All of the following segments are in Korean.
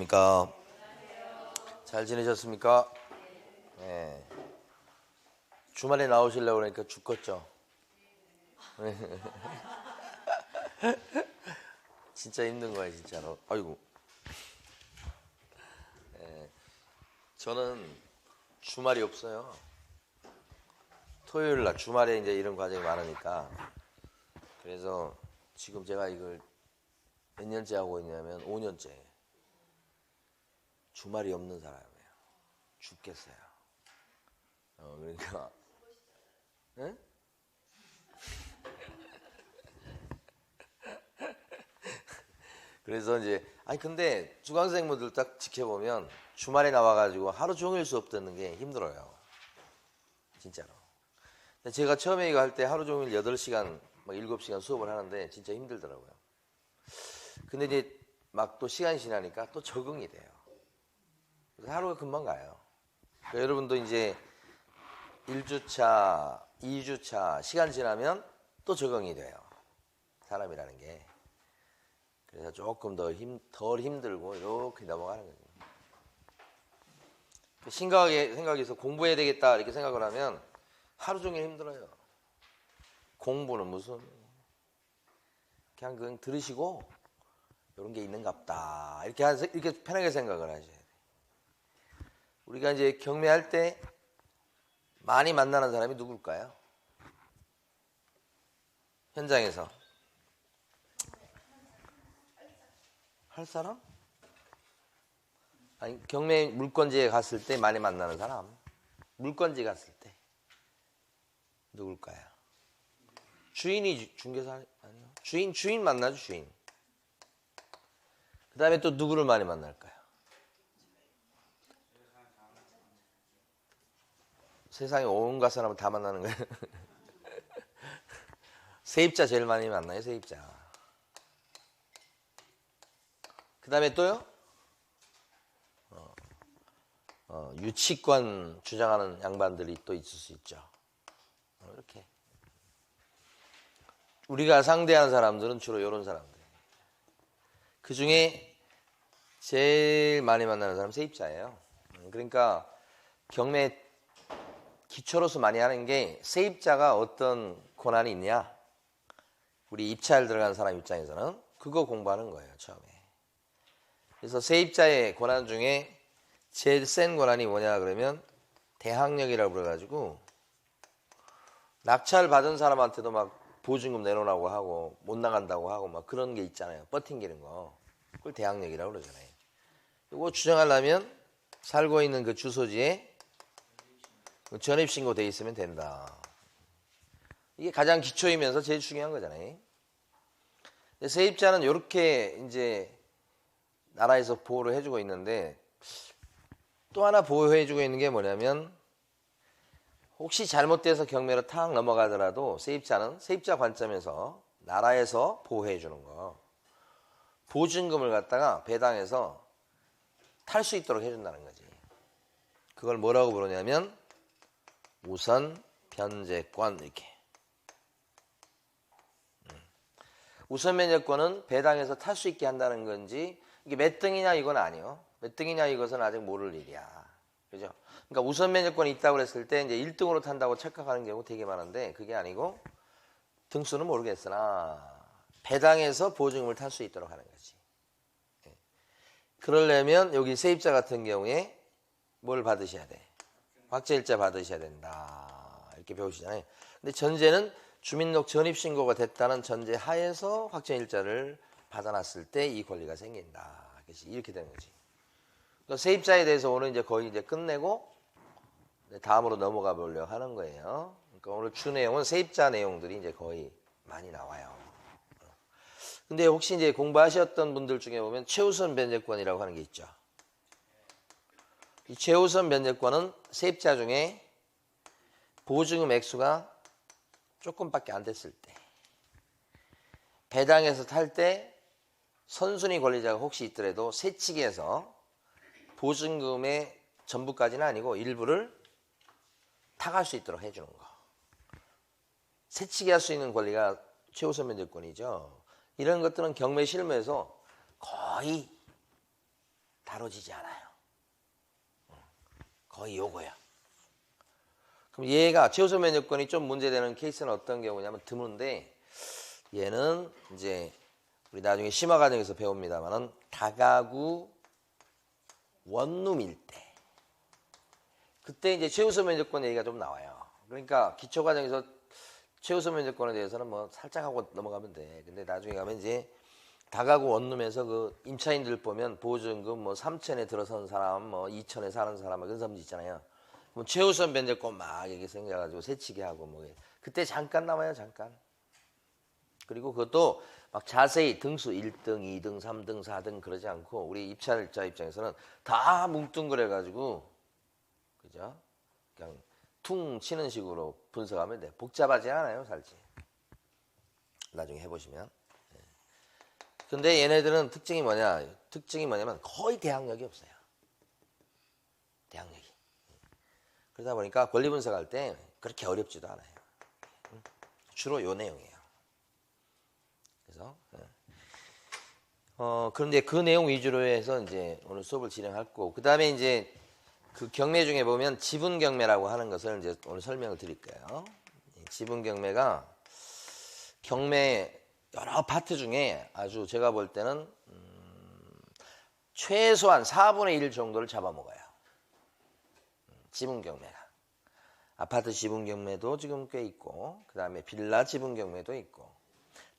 안녕하십니까? 잘 지내셨습니까? 네. 주말에 나오시려고 그러니까 죽겠죠? 진짜 힘든 거예요, 진짜로. 아이고. 네. 저는 주말이 없어요. 토요일 날, 주말에 이제 이런 과정이 많으니까. 그래서 지금 제가 이걸 몇 년째 하고 있냐면 5년째. 주말이 없는 사람이에요. 죽겠어요. 그러니까, 네? 그래서 이제, 아니, 근데 수강생분들 딱 지켜보면 주말에 나와가지고 하루 종일 수업 듣는 게 힘들어요. 진짜로. 근데 제가 처음에 이거 할 때 하루 종일 8시간, 막 7시간 수업을 하는데 진짜 힘들더라고요. 근데 이제 막 또 시간이 지나니까 또 적응이 돼요. 그래서 하루가 금방 가요. 그러니까 여러분도 이제 1주차, 2주차 시간 지나면 또 적응이 돼요. 사람이라는 게. 그래서 조금 덜 힘들고 이렇게 넘어가는 거죠. 심각하게 생각해서 공부해야 되겠다 이렇게 생각을 하면 하루 종일 힘들어요. 공부는 무슨 그냥 들으시고 이런 게 있는갑다 이렇게 편하게 생각을 하셔야 돼요. 우리가 이제 경매할 때 많이 만나는 사람이 누굴까요? 현장에서 할 사람? 아니, 경매 물건지에 갔을 때 많이 만나는 사람. 물건지 갔을 때 누굴까요? 주인이 중개사 아니요? 주인 만나죠, 주인. 그 다음에 또 누구를 많이 만날까요? 세상에 온갖 사람을 다 만나는 거예요. 세입자 제일 많이 만나요, 세입자. 그 다음에 또요? 유치권 주장하는 양반들이 또 있을 수 있죠. 이렇게. 우리가 상대하는 사람들은 주로 이런 사람들. 그 중에 제일 많이 만나는 사람은 세입자예요. 그러니까 경매 기초로서 많이 하는 게 세입자가 어떤 권한이 있냐. 우리 입찰 들어간 사람 입장에서는 그거 공부하는 거예요, 처음에. 그래서 세입자의 권한 중에 제일 센 권한이 뭐냐 그러면 대항력이라고 그래가지고 낙찰 받은 사람한테도 막 보증금 내놓으라고 하고 못 나간다고 하고 막 그런 게 있잖아요. 버팅기는 거. 그걸 대항력이라고 그러잖아요. 이거 주장하려면 살고 있는 그 주소지에 전입신고 돼 있으면 된다. 이게 가장 기초이면서 제일 중요한 거잖아요. 세입자는 이렇게 이제 나라에서 보호를 해주고 있는데 또 하나 보호해주고 있는 게 뭐냐면 혹시 잘못돼서 경매로 탁 넘어가더라도 세입자는 세입자 관점에서 나라에서 보호해주는 거. 보증금을 갖다가 배당해서 탈 수 있도록 해준다는 거지. 그걸 뭐라고 부르냐면 우선 변제권 이렇게. 우선 변제권은 배당해서 탈 수 있게 한다는 건지 이게 몇 등이냐 이건 아니요. 몇 등이냐 이것은 아직 모를 일이야. 그죠? 그러니까 우선 변제권이 있다고 그랬을 때 이제 1등으로 탄다고 착각하는 경우 되게 많은데 그게 아니고 등수는 모르겠으나 배당해서 보증금을 탈 수 있도록 하는 거지. 그러려면 여기 세입자 같은 경우에 뭘 받으셔야 돼? 확정일자 받으셔야 된다. 이렇게 배우시잖아요. 근데 전제는 주민등록 전입신고가 됐다는 전제 하에서 확정일자를 받아놨을 때 이 권리가 생긴다. 이렇게 되는 거지. 그러니까 세입자에 대해서 오늘 이제 거의 이제 끝내고 다음으로 넘어가 보려고 하는 거예요. 그러니까 오늘 주 내용은 세입자 내용들이 이제 거의 많이 나와요. 근데 혹시 이제 공부하셨던 분들 중에 보면 최우선 변제권이라고 하는 게 있죠. 이 최우선 변제권은 세입자 중에 보증금 액수가 조금밖에 안 됐을 때 배당해서 탈 때 선순위 권리자가 혹시 있더라도 세치기에서 보증금의 전부까지는 아니고 일부를 타갈 수 있도록 해주는 거. 세치기 할 수 있는 권리가 최우선 변제권이죠. 이런 것들은 경매 실무에서 거의 다 다뤄지지 않아요. 거의 요거야. 그럼 얘가 최우선 면역권이 좀 문제되는 케이스는 어떤 경우냐면 드문데 얘는 이제 우리 나중에 심화 과정에서 배웁니다만은 다가구 원룸일 때 그때 이제 최우선 면역권 얘기가 좀 나와요. 그러니까 기초 과정에서 최우선 면역권에 대해서는 뭐 살짝 하고 넘어가면 돼. 근데 나중에 가면 이제 다가구 원룸에서 그 임차인들 보면 보증금 뭐 3천에 들어선 사람, 뭐 2천에 사는 사람 그런 사람들 있잖아요. 그럼 최우선 면제권 막 이렇게 생겨가지고 새치기 하고 뭐 그때 잠깐 나와요, 잠깐. 그리고 그것도 막 자세히 등수 1등, 2등, 3등, 4등 그러지 않고 우리 입찰자 입장에서는 다 뭉뚱그려가지고 그죠? 그냥 퉁 치는 식으로 분석하면 돼. 복잡하지 않아요, 살지. 나중에 해보시면. 근데 얘네들은 특징이 뭐냐면 거의 대항력이 없어요. 대항력이. 그러다 보니까 권리 분석할 때 그렇게 어렵지도 않아요. 주로 요 내용이에요. 그래서 그런데 그 내용 위주로 해서 이제 오늘 수업을 진행할 거고 그 다음에 이제 그 경매 중에 보면 지분 경매라고 하는 것을 이제 오늘 설명을 드릴게요. 지분 경매가 경매 여러 파트 중에 아주 제가 볼 때는 최소한 4분의 1 정도를 잡아먹어요. 지분 경매가. 아파트 지분 경매도 지금 꽤 있고 그 다음에 빌라 지분 경매도 있고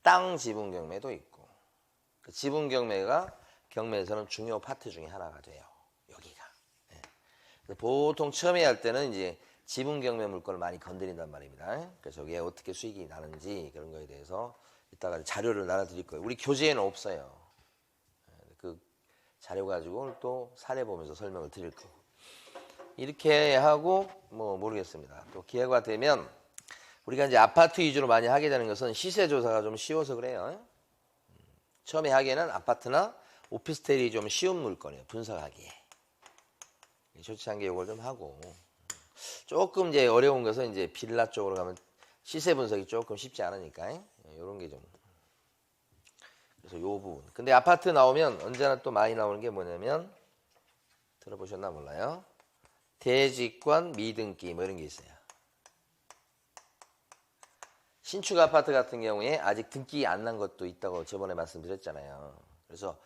땅 지분 경매도 있고 그 지분 경매가 경매에서는 중요 파트 중에 하나가 돼요. 여기가. 네. 보통 처음에 할 때는 이제 지분 경매 물건을 많이 건드린단 말입니다. 그래서 여기에 어떻게 수익이 나는지 그런 거에 대해서 이따가 자료를 나눠드릴 거예요. 우리 교재에는 없어요. 그 자료 가지고 오늘 또 사례 보면서 설명을 드릴 거고. 이렇게 하고 뭐 모르겠습니다. 또 기회가 되면 우리가 이제 아파트 위주로 많이 하게 되는 것은 시세 조사가 좀 쉬워서 그래요. 처음에 하기에는 아파트나 오피스텔이 좀 쉬운 물건이에요. 분석하기에. 좋지 않게 이걸 좀 하고 조금 이제 어려운 것은 이제 빌라 쪽으로 가면 시세 분석이 조금 쉽지 않으니까 이런 게 좀 그래서 요 부분. 근데 아파트 나오면 언제나 또 많이 나오는 게 뭐냐면 들어보셨나 몰라요. 대지권 미등기 뭐 이런 게 있어요. 신축 아파트 같은 경우에 아직 등기 안 난 것도 있다고 저번에 말씀드렸잖아요. 그래서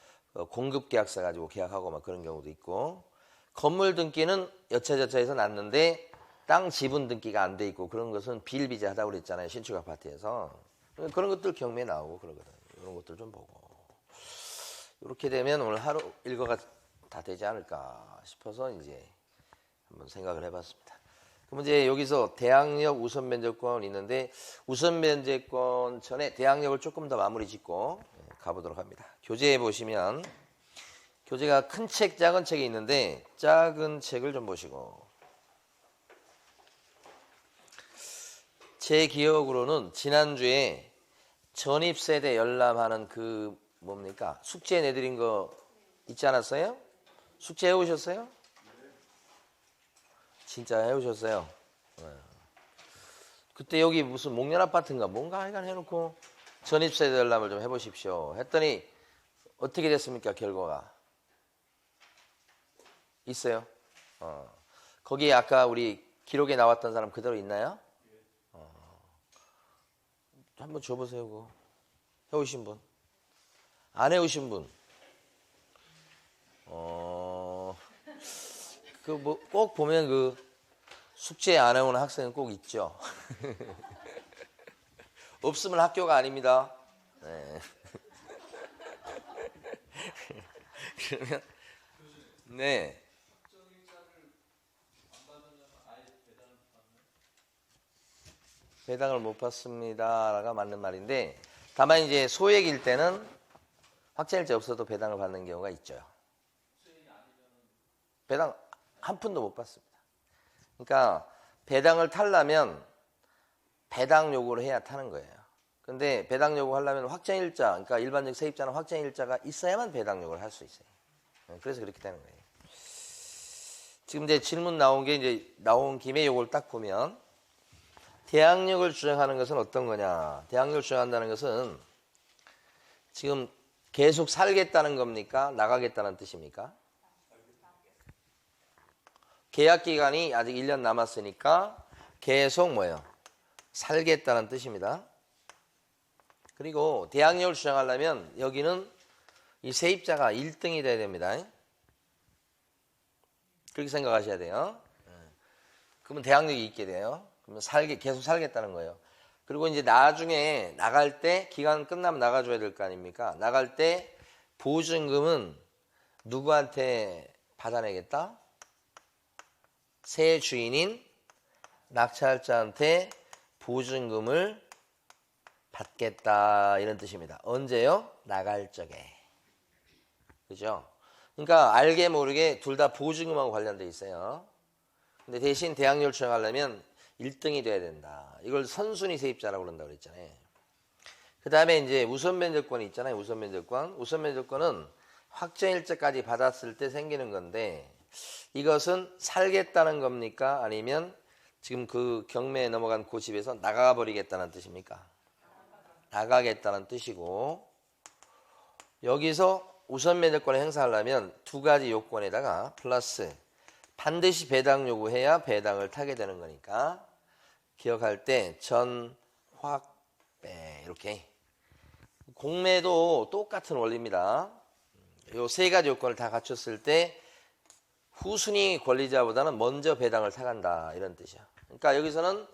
공급 계약서 가지고 계약하고 막 그런 경우도 있고 건물 등기는 여차저차해서 났는데 땅 지분 등기가 안 돼 있고 그런 것은 비일비재하다고 그랬잖아요. 신축 아파트에서. 그런 것들 경매에 나오고 그러거든요. 이런 것들 좀 보고. 이렇게 되면 오늘 하루 일과가 다 되지 않을까 싶어서 이제 한번 생각을 해봤습니다. 그럼 이제 여기서 대항력 우선 면제권 있는데 우선 면제권 전에 대항력을 조금 더 마무리 짓고 가보도록 합니다. 교재에 보시면 교재가 큰 책, 작은 책이 있는데 작은 책을 좀 보시고 제 기억으로는 지난주에 전입세대 열람하는 그 뭡니까? 숙제 내드린 거 있지 않았어요? 숙제 해오셨어요? 진짜 해오셨어요? 네. 그때 여기 무슨 목련 아파트인가 뭔가 하여간 해놓고 전입세대 열람을 좀 해보십시오. 했더니 어떻게 됐습니까? 결과가 있어요? 거기 아까 우리 기록에 나왔던 사람 그대로 있나요? 한번 줘보세요. 그거. 해오신 분? 안 해오신 분? 그 뭐 꼭 보면 그 숙제 안 해오는 학생은 꼭 있죠. 없으면 학교가 아닙니다. 네. 그러면 네. 배당을 못 받습니다가 맞는 말인데 다만 이제 소액일 때는 확정일자 없어도 배당을 받는 경우가 있죠. 배당 한 푼도 못 받습니다. 그러니까 배당을 타려면 배당 요구를 해야 타는 거예요. 근데 배당 요구하려면 확정일자, 그러니까 일반적 세입자는 확정일자가 있어야만 배당 요구를 할 수 있어요. 그래서 그렇게 되는 거예요. 지금 이제 질문 나온 게 이제 나온 김에 요걸 딱 보면 대항력을 주장하는 것은 어떤 거냐? 대항력을 주장한다는 것은 지금 계속 살겠다는 겁니까? 나가겠다는 뜻입니까? 계약 기간이 아직 1년 남았으니까 계속 뭐예요? 살겠다는 뜻입니다. 그리고 대항력을 주장하려면 여기는 이 세입자가 1등이 돼야 됩니다. 그렇게 생각하셔야 돼요. 그러면 대항력이 있게 돼요. 그러면 계속 살겠다는 거예요. 그리고 이제 나중에 나갈 때 기간 끝나면 나가줘야 될 거 아닙니까? 나갈 때 보증금은 누구한테 받아내겠다? 새 주인인 낙찰자한테 보증금을 받겠다 이런 뜻입니다. 언제요? 나갈 적에. 그죠? 그러니까 알게 모르게 둘 다 보증금하고 관련돼 있어요. 근데 대신 대항력을 주장하려면 1등이 돼야 된다. 이걸 선순위 세입자라고 그런다고 그랬잖아요. 그 다음에 이제 우선 면적권이 있잖아요. 우선 면적권. 우선 면적권은 확정일자까지 받았을 때 생기는 건데 이것은 살겠다는 겁니까? 아니면 지금 그 경매에 넘어간 그 집에서 나가버리겠다는 뜻입니까? 나가겠다는 뜻이고 여기서 우선 면적권을 행사하려면 두 가지 요건에다가 플러스 반드시 배당 요구해야 배당을 타게 되는 거니까 기억할 때 전, 확, 배 이렇게 공매도 똑같은 원리입니다. 요 세 가지 요건을 다 갖췄을 때 후순위 권리자보다는 먼저 배당을 타간다 이런 뜻이야. 그러니까 여기서는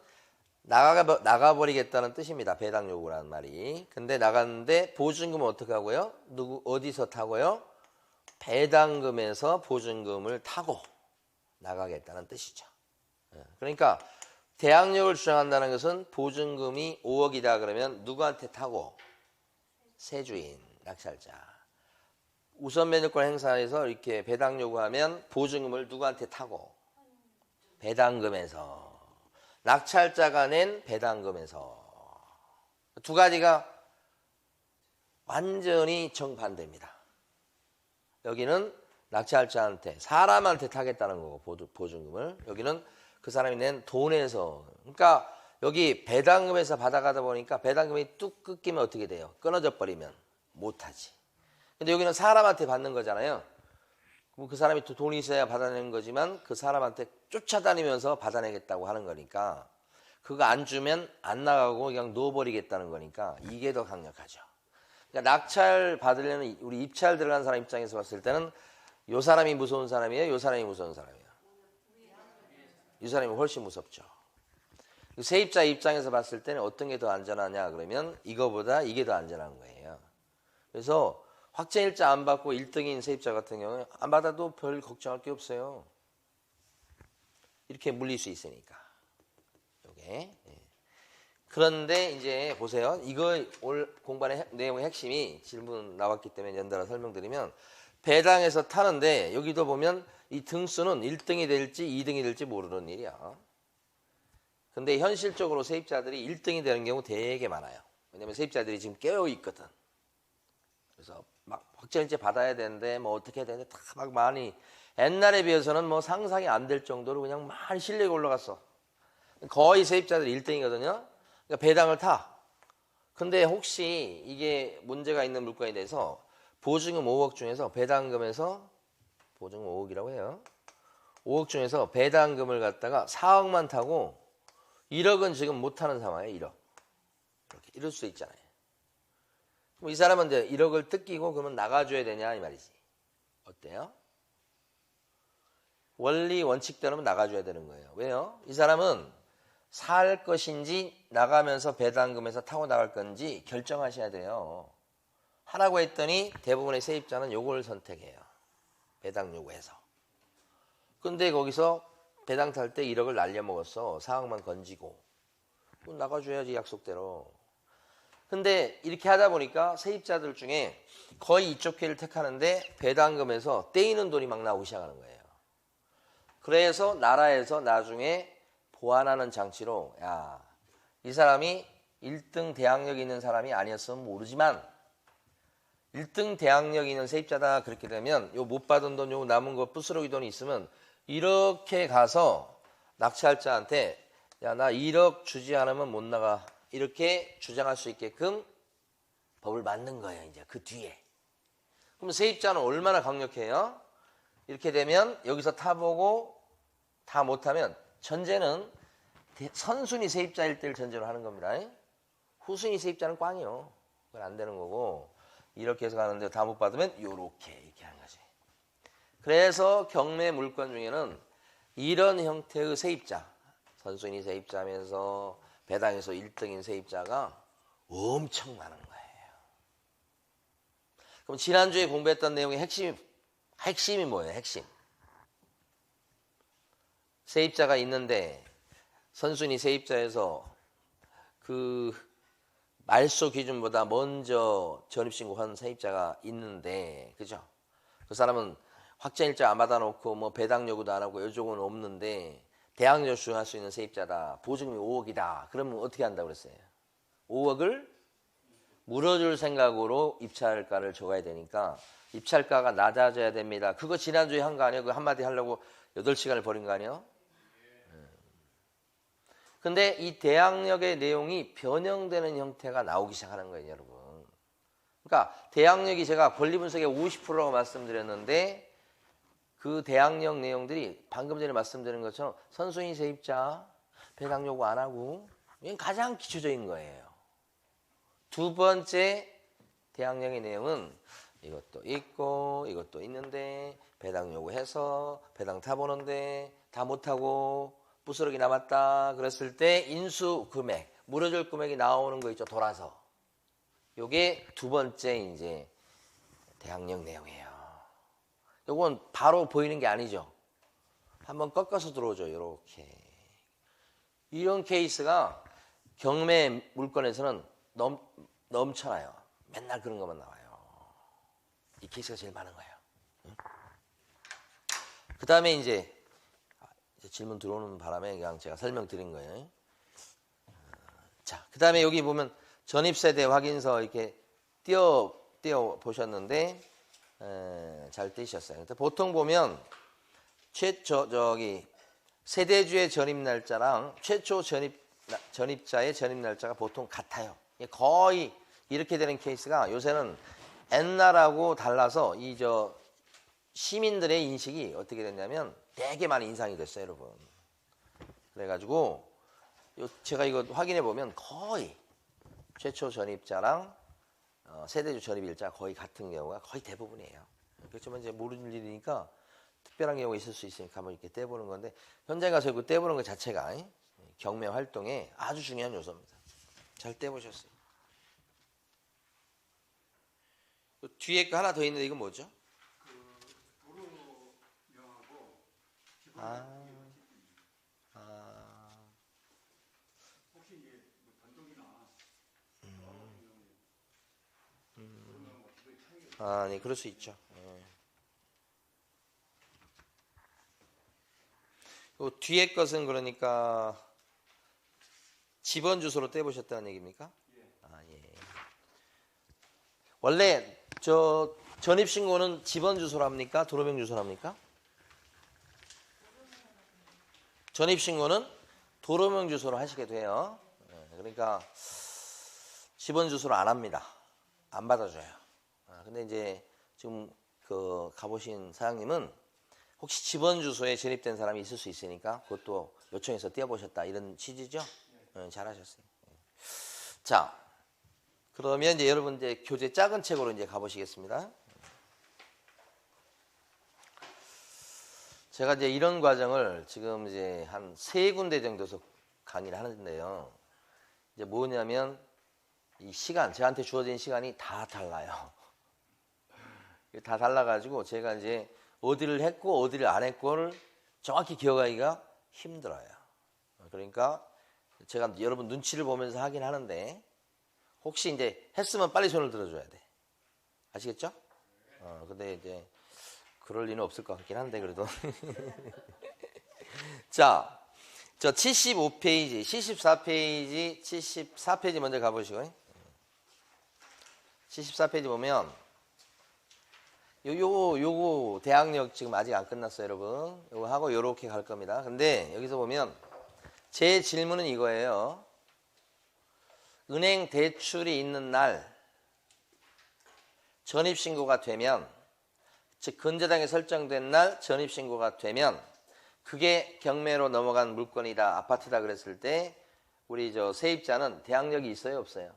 나가버리겠다는 뜻입니다. 배당 요구라는 말이. 근데 나갔는데 보증금은 어떻게 하고요? 어디서 타고요? 배당금에서 보증금을 타고 나가겠다는 뜻이죠. 그러니까 대항력을 주장한다는 것은 보증금이 5억이다 그러면 누구한테 타고? 세주인, 낙찰자. 우선 면적권 행사에서 이렇게 배당 요구하면 보증금을 누구한테 타고? 배당금에서. 낙찰자가 낸 배당금에서. 두 가지가 완전히 정반대입니다. 여기는 낙찰자한테, 사람한테 타겠다는 거고, 보증금을. 여기는 그 사람이 낸 돈에서. 그러니까 여기 배당금에서 받아가다 보니까 배당금이 뚝 끊기면 어떻게 돼요? 끊어져 버리면 못하지. 근데 여기는 사람한테 받는 거잖아요. 그 사람이 또 돈이 있어야 받아내는 거지만 그 사람한테 쫓아다니면서 받아내겠다고 하는 거니까 그거 안 주면 안 나가고 그냥 놓아버리겠다는 거니까 이게 더 강력하죠. 그러니까 낙찰 받으려는 우리 입찰 들어간 사람 입장에서 봤을 때는 요 사람이 무서운 사람이에요? 요 사람이 무서운 사람이에요? 이 사람이 훨씬 무섭죠. 세입자 입장에서 봤을 때는 어떤 게 더 안전하냐 그러면 이거보다 이게 더 안전한 거예요. 그래서 확정일자 안 받고 1등인 세입자 같은 경우는 안 받아도 별 걱정할 게 없어요. 이렇게 물릴 수 있으니까. 요게. 그런데 이제 보세요. 이거 오늘 공부하는 내용의 핵심이 질문 나왔기 때문에 연달아 설명드리면 배당에서 타는데 여기도 보면 이 등수는 1등이 될지 2등이 될지 모르는 일이야. 근데 현실적으로 세입자들이 1등이 되는 경우 되게 많아요. 왜냐면 세입자들이 지금 깨어있거든. 그래서 막 확정일자 받아야 되는데 뭐 어떻게 해야 되는데 다 막 많이 옛날에 비해서는 뭐 상상이 안 될 정도로 그냥 많이 실력이 올라갔어. 거의 세입자들이 1등이거든요. 그러니까 배당을 타. 근데 혹시 이게 문제가 있는 물건에 대해서 보증금 5억 중에서 배당금에서 보증금 5억이라고 해요. 5억 중에서 배당금을 갖다가 4억만 타고 1억은 지금 못 타는 상황이에요. 1억. 이렇게 이럴 수 있잖아요. 이 사람은 이제 1억을 뜯기고 그러면 나가줘야 되냐 이 말이지. 어때요? 원리 원칙대로는 나가줘야 되는 거예요. 왜요? 이 사람은 살 것인지 나가면서 배당금에서 타고 나갈 건지 결정하셔야 돼요. 하라고 했더니 대부분의 세입자는 요걸 선택해요. 배당 요구해서. 근데 거기서 배당 탈 때 1억을 날려먹었어. 4억만 건지고. 그럼 나가줘야지 약속대로. 근데 이렇게 하다 보니까 세입자들 중에 거의 이쪽 회를 택하는데 배당금에서 떼이는 돈이 막 나오기 시작하는 거예요. 그래서 나라에서 나중에 보완하는 장치로 야, 이 사람이 1등 대항력 있는 사람이 아니었으면 모르지만 1등 대항력 있는 세입자다 그렇게 되면 요 못 받은 돈, 요 남은 거 부스러기 돈이 있으면 이렇게 가서 낙찰자한테 야, 나 1억 주지 않으면 못 나가. 이렇게 주장할 수 있게끔 법을 만든 거예요. 이제 그 뒤에. 그럼 세입자는 얼마나 강력해요? 이렇게 되면 여기서 타보고 다 못하면 전제는 선순위 세입자일 때를 전제로 하는 겁니다. 후순위 세입자는 꽝이요. 그건 안 되는 거고 이렇게 해서 가는데 다 못 받으면 이렇게 하는 거지. 그래서 경매 물건 중에는 이런 형태의 세입자, 선순위 세입자면서 배당에서 1등인 세입자가 엄청 많은 거예요. 그럼 지난주에 공부했던 내용의 핵심이 뭐예요? 핵심. 세입자가 있는데 선순위 세입자에서 그 말소 기준보다 먼저 전입신고한 세입자가 있는데, 그죠? 그 사람은 확정일자 안 받아놓고 뭐 배당 요구도 안 하고 요쪽은 없는데 대항력 수용할 수 있는 세입자다. 보증금이 5억이다. 그러면 어떻게 한다고 그랬어요? 5억을 물어줄 생각으로 입찰가를 적어야 되니까 입찰가가 낮아져야 됩니다. 그거 지난주에 한 거 아니에요? 그 한마디 하려고 8시간을 버린 거 아니에요? 근데 이 대항력의 내용이 변형되는 형태가 나오기 시작하는 거예요, 여러분. 그러니까 대항력이 제가 권리분석의 50%라고 말씀드렸는데 그 대항력 내용들이 방금 전에 말씀드린 것처럼 선순위 세입자, 배당 요구 안 하고 이건 가장 기초적인 거예요. 두 번째 대항력의 내용은 이것도 있고 이것도 있는데 배당 요구해서 배당 타보는데 다 못하고 부스러기 남았다 그랬을 때 인수 금액, 물어줄 금액이 나오는 거 있죠, 돌아서. 요게 두 번째 이제 대항력 내용이에요. 요건 바로 보이는 게 아니죠. 한번 꺾어서 들어오죠, 요렇게. 이런 케이스가 경매 물건에서는 넘쳐나요. 맨날 그런 것만 나와요. 이 케이스가 제일 많은 거예요. 그 다음에 이제 질문 들어오는 바람에 그냥 제가 설명드린 거예요. 자, 그 다음에 여기 보면 전입세대 확인서 이렇게 띄워 보셨는데 잘 띄셨어요. 보통 보면 세대주의 전입 날짜랑 최초 전입자의 전입 날짜가 보통 같아요. 거의 이렇게 되는 케이스가 요새는 옛날하고 달라서 시민들의 인식이 어떻게 됐냐면 되게 많이 인상이 됐어요, 여러분. 그래가지고 제가 이거 확인해 보면 거의 최초 전입자랑 세대주 전입일자 거의 같은 경우가 거의 대부분이에요. 그렇지만 이제 모르는 일이니까 특별한 경우가 있을 수 있으니까 한번 이렇게 떼보는 건데 현장 가서 그 떼보는 것 자체가 경매 활동에 아주 중요한 요소입니다. 잘 떼보셨어요. 뒤에 거 하나 더 있는데 이건 뭐죠? 혹시 이게 단독이나 네, 그럴 수 있죠. 뒤에 것은 그러니까 집원 주소로 떼보셨다는 얘기입니까? 예. 원래 전입신고는 집원 주소로 합니까? 도로명 주소로 합니까? 전입신고는 도로명 주소로 하시게 돼요. 그러니까 집원 주소로 안 합니다. 안 받아줘요. 근데 이제 지금 가보신 사장님은 혹시 집원 주소에 전입된 사람이 있을 수 있으니까 그것도 요청해서 띄워보셨다 이런 취지죠? 잘하셨어요. 자, 그러면 이제 여러분 이제 교재 작은 책으로 이제 가보시겠습니다. 제가 이제 이런 과정을 지금 이제 한 3군데 정도에서 강의를 하는데요. 이제 뭐냐면 이 시간, 저한테 주어진 시간이 다 달라요. 다 달라가지고 제가 이제 어디를 했고 어디를 안 했고를 정확히 기억하기가 힘들어요. 그러니까 제가 여러분 눈치를 보면서 하긴 하는데 혹시 이제 했으면 빨리 손을 들어줘야 돼. 아시겠죠? 근데 이제 그럴 리는 없을 것 같긴 한데 그래도 자, 저 75페이지, 74페이지, 74페이지 먼저 가보시고요. 74페이지 보면 요거 대항력 지금 아직 안 끝났어요, 여러분. 요거 하고 요렇게 갈 겁니다. 근데 여기서 보면 제 질문은 이거예요. 은행 대출이 있는 날 전입신고가 되면, 즉 근저당이 설정된 날 전입신고가 되면 그게 경매로 넘어간 물건이다, 아파트다 그랬을 때 우리 저 세입자는 대항력이 있어요, 없어요?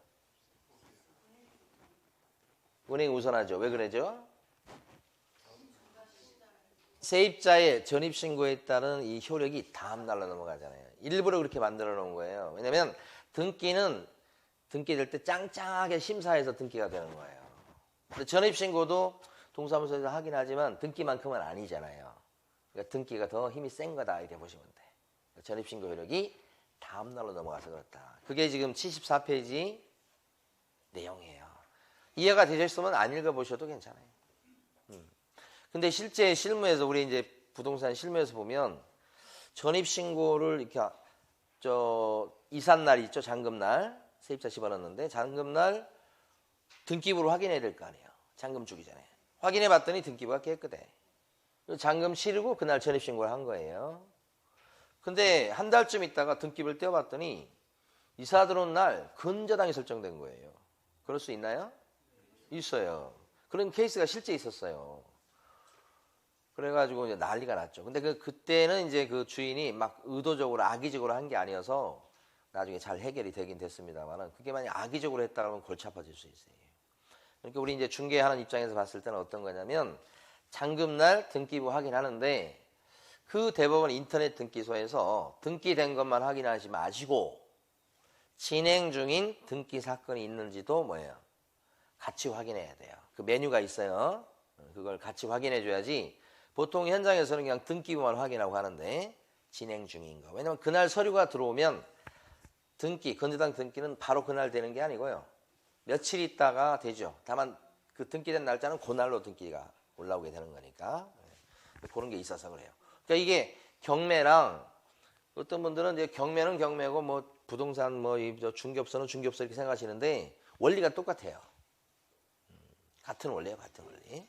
은행 우선하죠. 왜 그러죠? 세입자의 전입신고에 따른 이 효력이 다음 날로 넘어가잖아요. 일부러 그렇게 만들어 놓은 거예요. 왜냐면 등기는 등기될 때 짱짱하게 심사해서 등기가 되는 거예요. 근데 전입신고도 동사무소에서 하긴 하지만 등기만큼은 아니잖아요. 그러니까 등기가 더 힘이 센 거다 이렇게 보시면 돼. 전입신고 효력이 다음 날로 넘어가서 그렇다. 그게 지금 74페이지 내용이에요. 이해가 되셨으면 안 읽어보셔도 괜찮아요. 근데 실제 실무에서 우리 이제 부동산 실무에서 보면 전입신고를 이렇게 이삿날 있죠. 잔금날 세입자 집어넣는데 잔금날 등기부를 확인해야 될 거 아니에요. 잔금 주기 전에 확인해 봤더니 등기부가 깨끗해. 잔금 치르고 그날 전입신고를 한 거예요. 근데 한 달쯤 있다가 등기부를 떼어봤더니 이사 들어온 날 근저당이 설정된 거예요. 그럴 수 있나요? 있어요. 그런 케이스가 실제 있었어요. 그래가지고 이제 난리가 났죠. 근데 그때는 이제 그 주인이 막 의도적으로 악의적으로 한 게 아니어서 나중에 잘 해결이 되긴 됐습니다만은 그게 만약 악의적으로 했다 그러면 골치 아파질 수 있어요. 그러니까 우리 이제 중개하는 입장에서 봤을 때는 어떤 거냐면 잔금날 등기부 확인하는데 그 대법원 인터넷 등기소에서 등기된 것만 확인하지 마시고 진행 중인 등기 사건이 있는지도 뭐예요? 같이 확인해야 돼요. 그 메뉴가 있어요. 그걸 같이 확인해 줘야지 보통 현장에서는 그냥 등기부만 확인하고 하는데 진행 중인 거. 왜냐면 그날 서류가 들어오면 건저당 등기는 바로 그날 되는 게 아니고요. 며칠 있다가 되죠. 다만 그 등기된 날짜는 그날로 등기가 올라오게 되는 거니까. 그런 게 있어서 그래요. 그러니까 이게 경매랑 어떤 분들은 이제 경매는 경매고 뭐 부동산 뭐 중개업소는 중개업소 이렇게 생각하시는데 원리가 똑같아요. 같은 원리예요, 같은 원리.